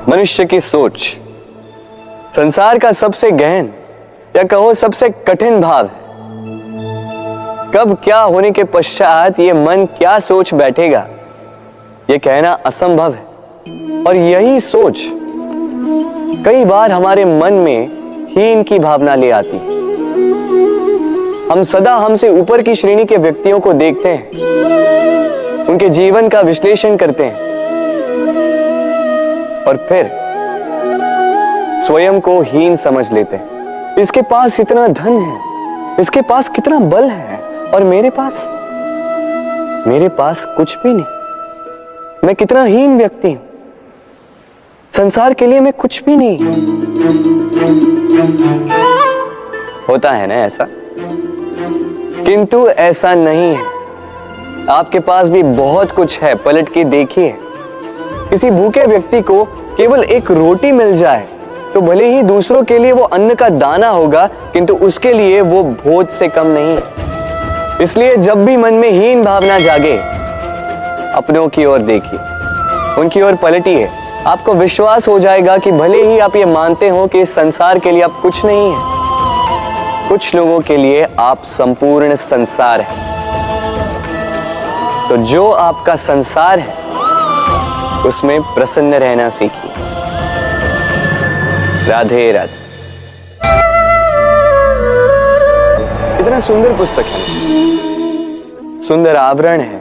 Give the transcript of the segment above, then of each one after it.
मनुष्य की सोच संसार का सबसे गहन या कहो सबसे कठिन भाव है। कब क्या होने के पश्चात ये मन क्या सोच बैठेगा, ये कहना असंभव है। और यही सोच कई बार हमारे मन में हीन की भावना ले आती है। हम सदा हमसे ऊपर की श्रेणी के व्यक्तियों को देखते हैं, उनके जीवन का विश्लेषण करते हैं और फिर स्वयं को हीन समझ लेते हैं। इसके पास इतना धन है, इसके पास कितना बल है, और मेरे पास कुछ भी नहीं। मैं कितना हीन व्यक्ति हूं, संसार के लिए मैं कुछ भी नहीं। होता है ना ऐसा? किंतु ऐसा नहीं है। आपके पास भी बहुत कुछ है। पलट के देखिए, किसी भूखे व्यक्ति को केवल एक रोटी मिल जाए तो भले ही दूसरों के लिए वो अन्न का दाना होगा, किंतु उसके लिए वो भोज से कम नहीं। इसलिए जब भी मन में हीन भावना जागे, अपनों की ओर देखिए, उनकी ओर पलटिए। आपको विश्वास हो जाएगा कि भले ही आप ये मानते हो कि इस संसार के लिए आप कुछ नहीं है, कुछ लोगों के लिए आप संपूर्ण संसार है। तो जो आपका संसार है उसमें प्रसन्न रहना सीखिए। राधे राधे। इतना सुंदर पुस्तक है, सुंदर आवरण है,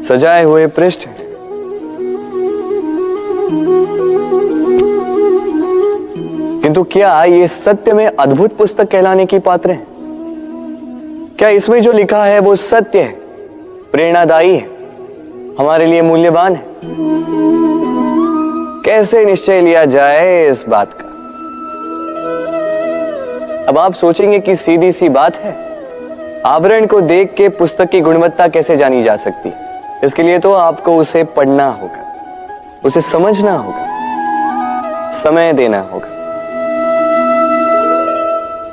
सजाए हुए पृष्ठ है। किंतु क्या ये सत्य में अद्भुत पुस्तक कहलाने की पात्र है? क्या इसमें जो लिखा है वो सत्य है, प्रेरणादायी है, हमारे लिए मूल्यवान है? कैसे निश्चय लिया जाए इस बात का? अब आप सोचेंगे कि सीधी सी बात है, आवरण को देख के पुस्तक की गुणवत्ता कैसे जानी जा सकती? इसके लिए तो आपको उसे पढ़ना होगा, उसे समझना होगा, समय देना होगा,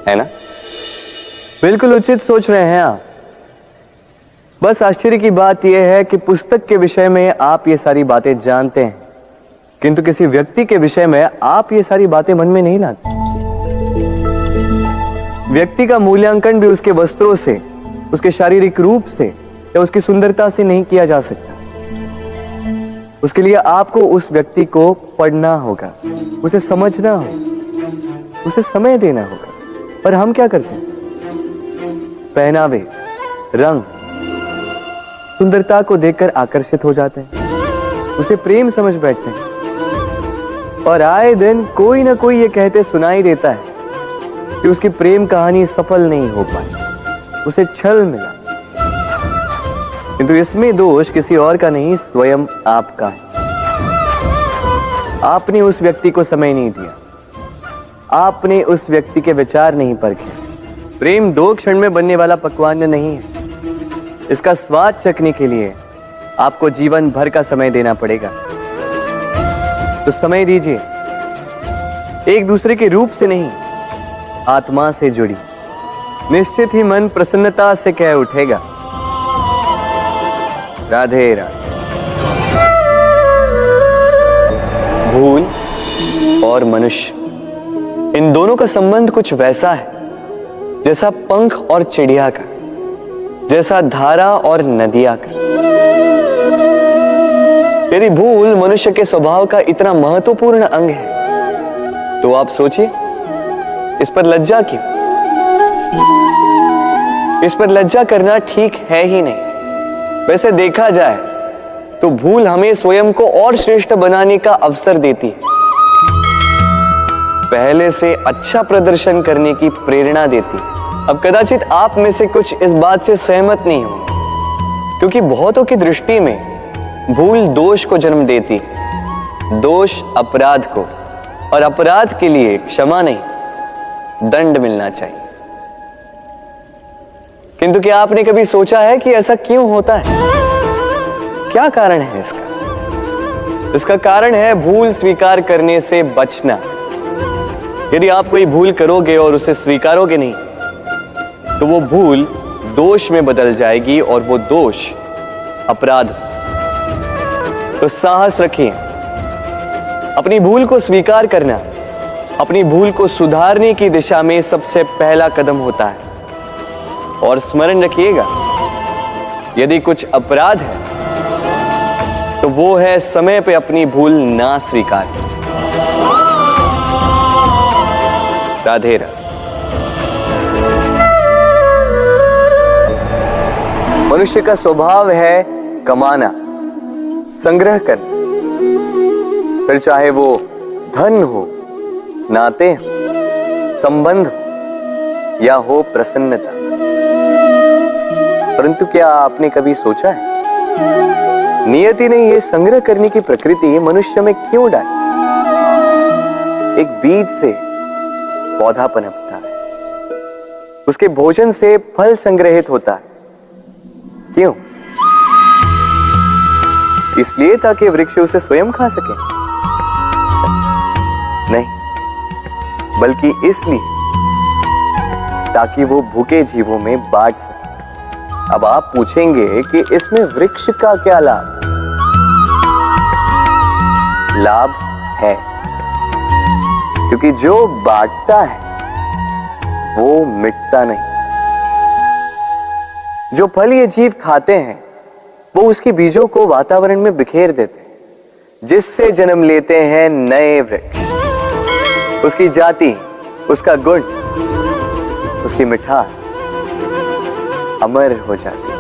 है ना? बिल्कुल उचित सोच रहे हैं आप। बस आश्चर्य की बात यह है कि पुस्तक के विषय में आप ये सारी बातें जानते हैं, किंतु किसी व्यक्ति के विषय में आप ये सारी बातें मन में नहीं लाते। व्यक्ति का मूल्यांकन भी उसके वस्त्रों से, उसके शारीरिक रूप से या उसकी सुंदरता से नहीं किया जा सकता। उसके लिए आपको उस व्यक्ति को पढ़ना होगा, उसे समझना होगा, उसे समय देना होगा। पर हम क्या करते हैं? पहनावे, रंग, सुंदरता को देखकर आकर्षित हो जाते हैं, उसे प्रेम समझ बैठते हैं, और आए दिन कोई ना कोई ये कहते सुनाई देता है कि उसकी प्रेम कहानी सफल नहीं हो पाई, उसे छल मिला। किंतु इसमें दोष किसी और का नहीं, स्वयं आपका है। आपने उस व्यक्ति को समय नहीं दिया, आपने उस व्यक्ति के विचार नहीं परखे। प्रेम 2 क्षण में बनने वाला पकवान नहीं है। इसका स्वाद चखने के लिए आपको जीवन भर का समय देना पड़ेगा। तो समय दीजिए, एक दूसरे के रूप से नहीं, आत्मा से जुड़ी। निश्चित ही मन प्रसन्नता से कह उठेगा, राधे राधे। भूल और मनुष्य, इन दोनों का संबंध कुछ वैसा है जैसा पंख और चिड़िया का, जैसा धारा और नदिया का। यदि भूल मनुष्य के स्वभाव का इतना महत्वपूर्ण अंग है तो आप सोचिए, इस पर लज्जा क्यों? इस पर लज्जा करना ठीक है ही नहीं। वैसे देखा जाए तो भूल हमें स्वयं को और श्रेष्ठ बनाने का अवसर देती है, पहले से अच्छा प्रदर्शन करने की प्रेरणा देती है। अब कदाचित आप में से कुछ इस बात से सहमत नहीं हो, क्योंकि बहुतों की दृष्टि में भूल दोष को जन्म देती है, दोष अपराध को, और अपराध के लिए क्षमा नहीं, दंड मिलना चाहिए। किंतु क्या आपने कभी सोचा है कि ऐसा क्यों होता है? क्या कारण है इसका? इसका कारण है भूल स्वीकार करने से बचना। यदि आप कोई भूल करोगे और उसे स्वीकारोगे नहीं, तो वो भूल दोष में बदल जाएगी और वो दोष अपराध। तो साहस रखिए, अपनी भूल को स्वीकार करना अपनी भूल को सुधारने की दिशा में सबसे पहला कदम होता है। और स्मरण रखिएगा, यदि कुछ अपराध है तो वो है समय पे अपनी भूल ना स्वीकार। राधे राधे। मनुष्य का स्वभाव है कमाना, संग्रह करना, फिर चाहे वो धन हो, नाते हो, संबंध हो या हो प्रसन्नता। परंतु क्या आपने कभी सोचा है, नियति ने यह संग्रह करने की प्रकृति मनुष्य में क्यों डाली? एक बीज से पौधा पनपता है, उसके भोजन से फल संग्रहित होता है। क्यों? इसलिए ताकि वृक्ष उसे स्वयं खा सके? नहीं, बल्कि इसलिए ताकि वो भूखे जीवों में बांट सके। अब आप पूछेंगे कि इसमें वृक्ष का क्या लाभ? लाभ है, क्योंकि जो बांटता है वो मिटता नहीं। जो फल ये जीव खाते हैं वो उसके बीजों को वातावरण में बिखेर देते हैं, जिससे जन्म लेते हैं नए वृक्ष। उसकी जाति, उसका गुण, उसकी मिठास अमर हो जाती है।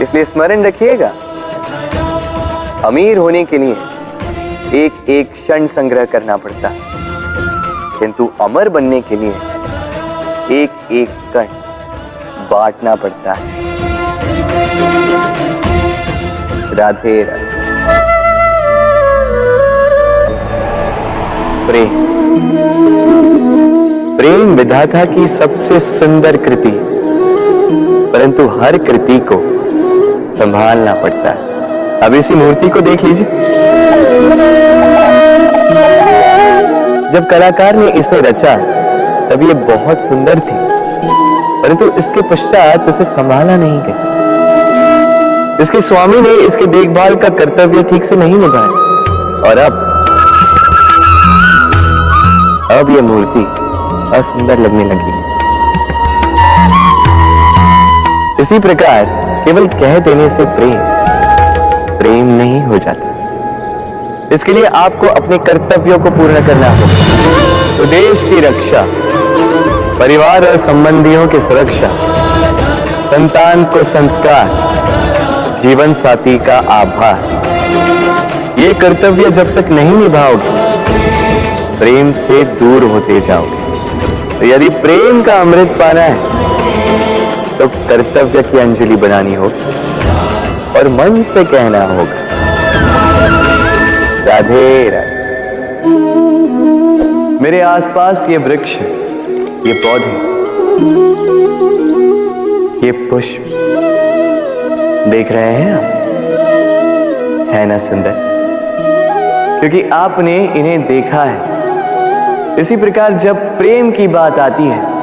इसलिए स्मरण रखिएगा, अमीर होने के लिए एक एक क्षण संग्रह करना पड़ता है, किंतु अमर बनने के लिए एक एक कण बांटना पड़ता है। राधे राधे। प्रेम, प्रेम विधाता की सबसे सुंदर कृति, परंतु हर कृति को संभालना पड़ता है। अब इसी मूर्ति को देख लीजिए। जब कलाकार ने इसे रचा तब ये बहुत सुंदर थी, परंतु इसके पश्चात इसे संभाला नहीं गया। इसके स्वामी ने इसके देखभाल का कर्तव्य ठीक से नहीं निभाया और अब यह मूर्ति असुंदर लगने लगी। इसी प्रकार केवल कह देने से प्रेम नहीं हो जाता। इसके लिए आपको अपने कर्तव्यों को पूर्ण करना होगा। तो देश की रक्षा, परिवार और संबंधियों की सुरक्षा, संतान को संस्कार, जीवन साथी का आभार, ये कर्तव्य जब तक नहीं निभाओगे प्रेम से दूर होते जाओगे। तो यदि प्रेम का अमृत पाना है तो कर्तव्य की अंजलि बनानी होगी और मन से कहना होगा, राधे राधे। मेरे आसपास ये वृक्ष, ये पौधे, ये पुष्प देख रहे हैं आप? है ना सुंदर? क्योंकि आपने इन्हें देखा है। इसी प्रकार जब प्रेम की बात आती है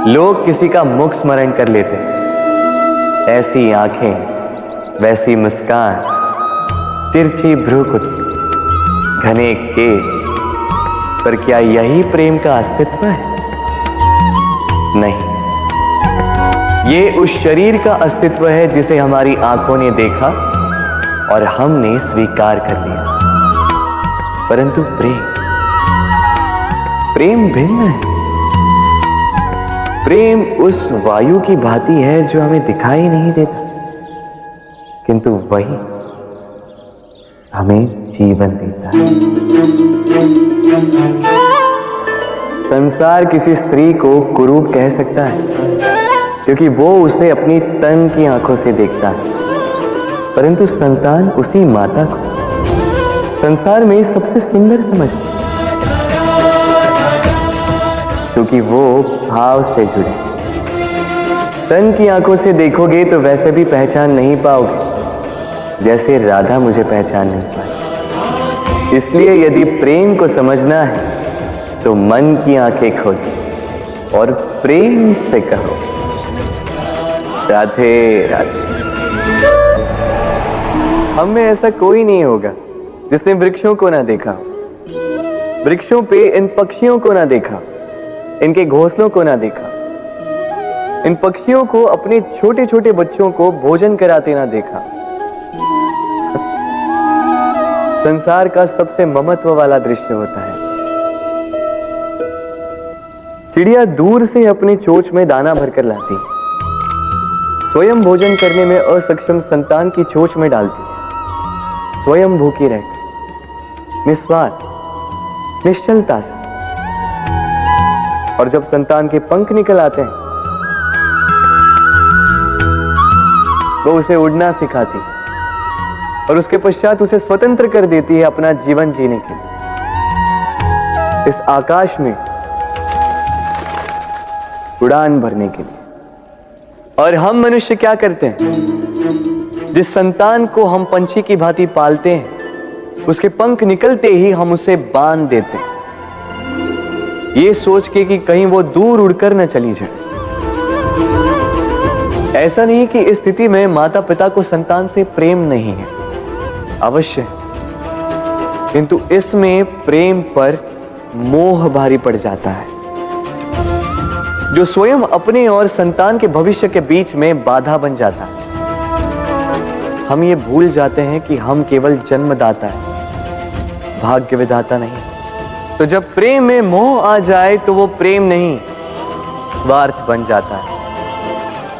लोग किसी का मुख स्मरण कर लेते हैं। ऐसी आंखें, वैसी मुस्कान, तिरछी भ्रूकुटी, घने केश, पर क्या यही प्रेम का अस्तित्व है? नहीं, ये उस शरीर का अस्तित्व है जिसे हमारी आंखों ने देखा और हमने स्वीकार कर लिया। परंतु प्रेम भिन्न है। प्रेम उस वायु की भांति है जो हमें दिखाई नहीं देता, किंतु वही हमें जीवन देता है। संसार किसी स्त्री को कुरूप कह सकता है क्योंकि वो उसे अपनी तन की आंखों से देखता है, परंतु संतान उसी माता को संसार में सबसे सुंदर समझती है, क्योंकि वो भाव से जुड़े। तन की आंखों से देखोगे तो वैसे भी पहचान नहीं पाओगे जैसे राधा मुझे पहचान नहीं पाई। इसलिए यदि प्रेम को समझना है तो मन की आंखें खोलो और प्रेम से कहो, राधे राधे। हम में ऐसा कोई नहीं होगा जिसने वृक्षों को ना देखा, वृक्षों पे इन पक्षियों को ना देखा, इनके घोंसलों को ना देखा, इन पक्षियों को अपने छोटे छोटे बच्चों को भोजन कराते ना देखा। संसार का सबसे ममत्व वाला दृश्य होता है। चिड़िया दूर से अपनी चोंच में दाना भरकर लाती, स्वयं भोजन करने में असक्षम संतान की चोंच में डालती, स्वयं भूखी रहती, निस्वार्थ निश्चलता से। और जब संतान के पंख निकल आते हैं, वो उसे उड़ना सिखाती और उसके पश्चात उसे स्वतंत्र कर देती है अपना जीवन जीने के लिए, इस आकाश में उड़ान भरने के लिए। और हम मनुष्य क्या करते हैं? जिस संतान को हम पंछी की भांति पालते हैं, उसके पंख निकलते ही हम उसे बांध देते हैं, ये सोच के कि कहीं वो दूर उड़कर न चली जाए। ऐसा नहीं कि इस स्थिति में माता पिता को संतान से प्रेम नहीं है, अवश्य है, किंतु इसमें प्रेम पर मोह भारी पड़ जाता है, जो स्वयं अपने और संतान के भविष्य के बीच में बाधा बन जाता है। हम ये भूल जाते हैं कि हम केवल जन्मदाता है, भाग्य विधाता नहीं। तो जब प्रेम में मोह आ जाए तो वो प्रेम नहीं, स्वार्थ बन जाता है।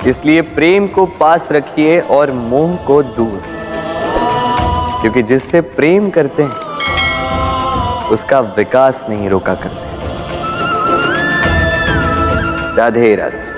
इसलिए प्रेम को पास रखिए और मोह को दूर, क्योंकि जिससे प्रेम करते हैं उसका विकास नहीं रोका करते। राधे राधे।